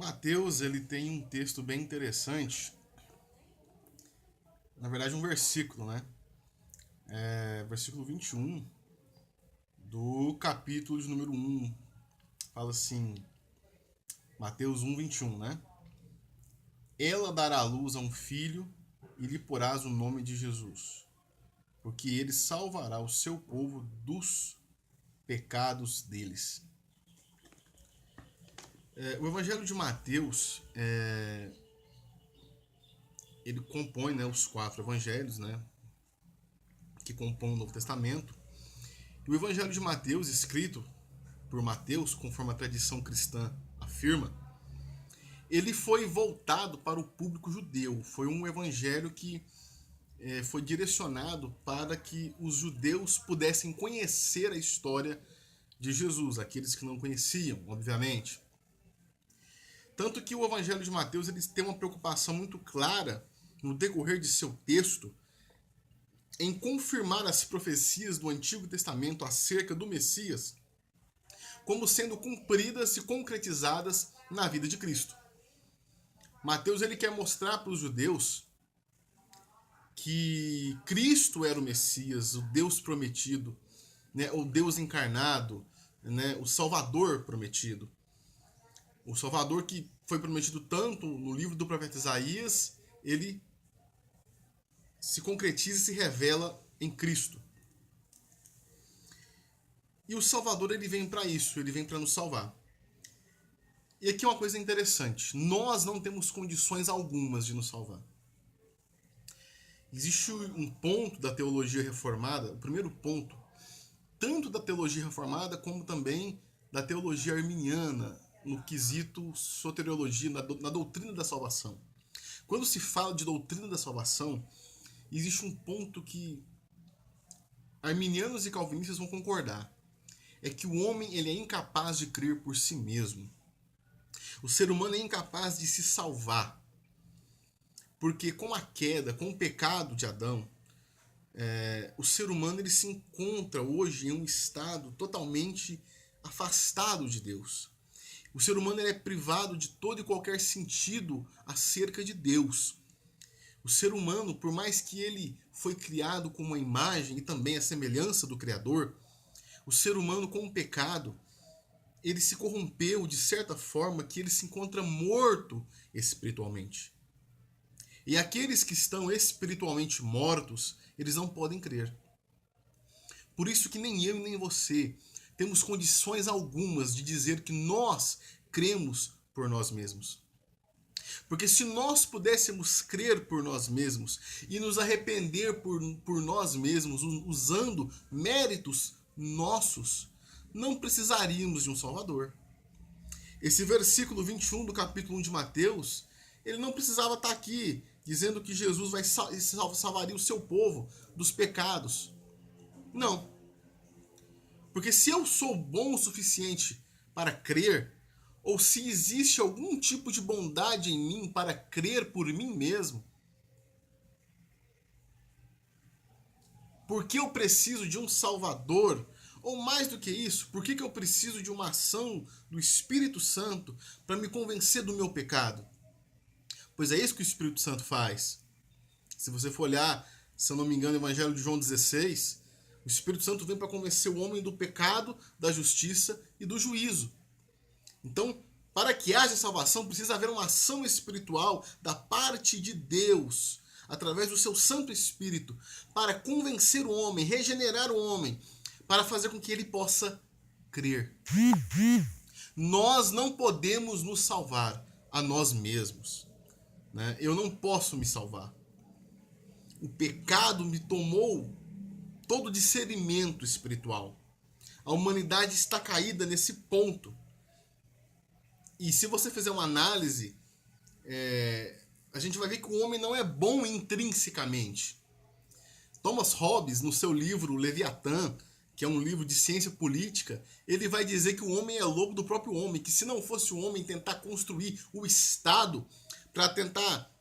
Mateus, ele tem um texto bem interessante, na verdade um versículo, né? Versículo 21 do capítulo de número 1. Fala assim, Mateus 1, 21, né? Ela dará à luz a um filho e lhe porás o nome de Jesus, porque ele salvará o seu povo dos pecados deles. O Evangelho de Mateus, ele compõe, né, os 4 evangelhos, né, que compõem o Novo Testamento. E o Evangelho de Mateus, escrito por Mateus, conforme a tradição cristã afirma, ele foi voltado para o público judeu. Foi um evangelho que foi direcionado para que os judeus pudessem conhecer a história de Jesus, aqueles que não conheciam, obviamente. Tanto que o Evangelho de Mateus ele tem uma preocupação muito clara no decorrer de seu texto em confirmar as profecias do Antigo Testamento acerca do Messias como sendo cumpridas e concretizadas na vida de Cristo. Mateus ele quer mostrar para os judeus que Cristo era o Messias, o Deus prometido, né, o Deus encarnado, né, o Salvador prometido. O Salvador que foi prometido tanto no livro do profeta Isaías, ele se concretiza e se revela em Cristo. E o Salvador ele vem para isso, ele vem para nos salvar. E aqui uma coisa interessante, nós não temos condições algumas de nos salvar. Existe um ponto da teologia reformada, o primeiro ponto, tanto da teologia reformada como também da teologia arminiana, no quesito soteriologia, na doutrina da salvação. Quando se fala de doutrina da salvação, existe um ponto que arminianos e calvinistas vão concordar. É que o homem ele é incapaz de crer por si mesmo. O ser humano é incapaz de se salvar. Porque com a queda, com o pecado de Adão, o ser humano ele se encontra hoje em um estado totalmente afastado de Deus. O ser humano ele é privado de todo e qualquer sentido acerca de Deus. O ser humano, por mais que ele foi criado com uma imagem e também a semelhança do Criador, o ser humano com o pecado, ele se corrompeu de certa forma que ele se encontra morto espiritualmente. E aqueles que estão espiritualmente mortos, eles não podem crer. Por isso que nem eu nem você temos condições algumas de dizer que nós cremos por nós mesmos. Porque se nós pudéssemos crer por nós mesmos e nos arrepender por nós mesmos, usando méritos nossos, não precisaríamos de um Salvador. Esse versículo 21 do capítulo 1 de Mateus, ele não precisava estar aqui dizendo que Jesus salvaria o seu povo dos pecados. Não. Porque se eu sou bom o suficiente para crer, ou se existe algum tipo de bondade em mim para crer por mim mesmo, por que eu preciso de um Salvador? Ou mais do que isso, por que eu preciso de uma ação do Espírito Santo para me convencer do meu pecado? Pois é isso que o Espírito Santo faz. Se você for olhar, se eu não me engano, o Evangelho de João 16, o Espírito Santo vem para convencer o homem do pecado, da justiça e do juízo. Então, para que haja salvação, precisa haver uma ação espiritual da parte de Deus, através do seu Santo Espírito, para convencer o homem, regenerar o homem, para fazer com que ele possa crer. Nós não podemos nos salvar a nós mesmos. Né? Eu não posso me salvar. O pecado me tomou todo o discernimento espiritual. A humanidade está caída nesse ponto. E se você fizer uma análise, a gente vai ver que o homem não é bom intrinsecamente. Thomas Hobbes, no seu livro Leviatã, que é um livro de ciência política, ele vai dizer que o homem é lobo do próprio homem, que se não fosse o homem tentar construir o Estado para tentar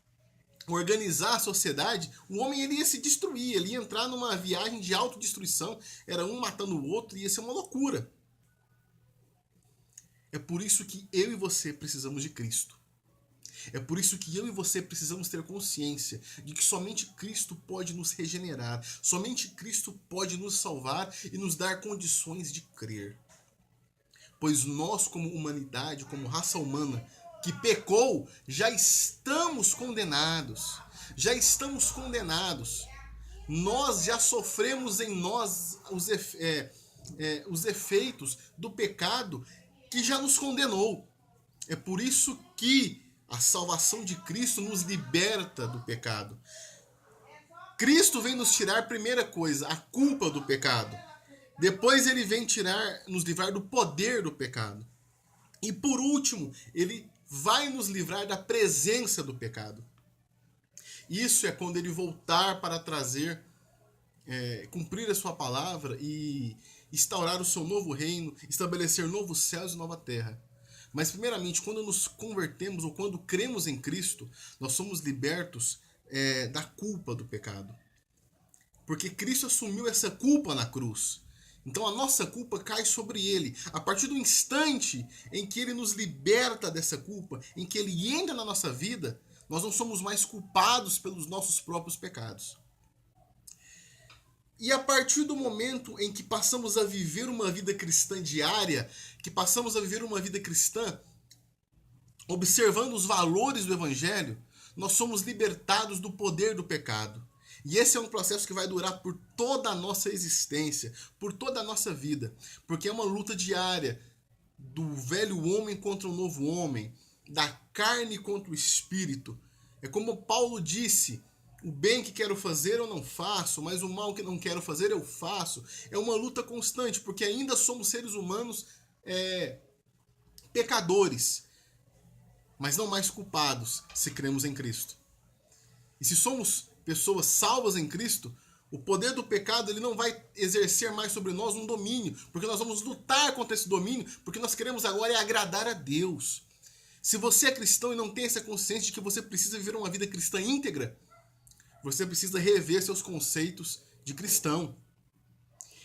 organizar a sociedade, o homem ele ia se destruir, ele ia entrar numa viagem de autodestruição, era um matando o outro, ia ser uma loucura. É por isso que eu e você precisamos de Cristo. É por isso que eu e você precisamos ter consciência de que somente Cristo pode nos regenerar, somente Cristo pode nos salvar e nos dar condições de crer. Pois nós, como humanidade, como raça humana que pecou, já estamos condenados. Já estamos condenados. Nós já sofremos em nós os efeitos do pecado que já nos condenou. É por isso que a salvação de Cristo nos liberta do pecado. Cristo vem nos tirar, primeira coisa, a culpa do pecado. Depois ele vem nos livrar do poder do pecado. E por último, ele vai nos livrar da presença do pecado. Isso é quando ele voltar para trazer, cumprir a sua palavra e instaurar o seu novo reino, estabelecer novos céus e nova terra. Mas primeiramente, quando nos convertemos ou quando cremos em Cristo, nós somos libertos da culpa do pecado. Porque Cristo assumiu essa culpa na cruz. Então a nossa culpa cai sobre ele. A partir do instante em que ele nos liberta dessa culpa, em que ele entra na nossa vida, nós não somos mais culpados pelos nossos próprios pecados. E a partir do momento em que passamos a viver uma vida cristã diária, que passamos a viver uma vida cristã observando os valores do Evangelho, nós somos libertados do poder do pecado. E esse é um processo que vai durar por toda a nossa existência, por toda a nossa vida. Porque é uma luta diária do velho homem contra o novo homem, da carne contra o espírito. É como Paulo disse: o bem que quero fazer eu não faço, mas o mal que não quero fazer eu faço. É uma luta constante, porque ainda somos seres humanos pecadores, mas não mais culpados se cremos em Cristo. E se somos pessoas salvas em Cristo, o poder do pecado ele não vai exercer mais sobre nós um domínio, porque nós vamos lutar contra esse domínio, porque nós queremos agora agradar a Deus. Se você é cristão e não tem essa consciência de que você precisa viver uma vida cristã íntegra, você precisa rever seus conceitos de cristão.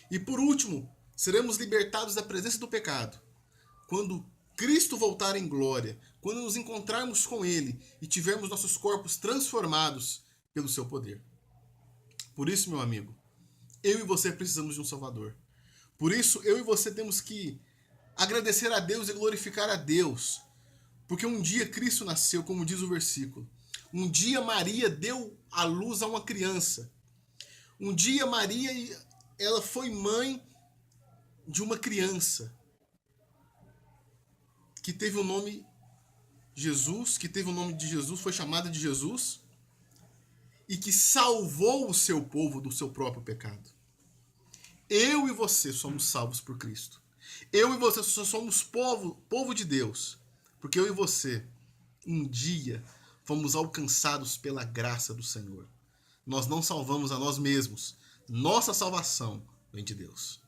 E por último, seremos libertados da presença do pecado quando Cristo voltar em glória, quando nos encontrarmos com Ele e tivermos nossos corpos transformados pelo seu poder. Por isso, meu amigo, eu e você precisamos de um Salvador. Por isso, eu e você temos que agradecer a Deus e glorificar a Deus. Porque um dia Cristo nasceu, como diz o versículo. Um dia Maria deu à luz a uma criança. Um dia Maria, ela foi mãe de uma criança que teve o nome Jesus, foi chamada de Jesus, e que salvou o seu povo do seu próprio pecado. Eu e você somos salvos por Cristo. Eu e você só somos povo de Deus, porque eu e você, um dia, fomos alcançados pela graça do Senhor. Nós não salvamos a nós mesmos. Nossa salvação vem de Deus.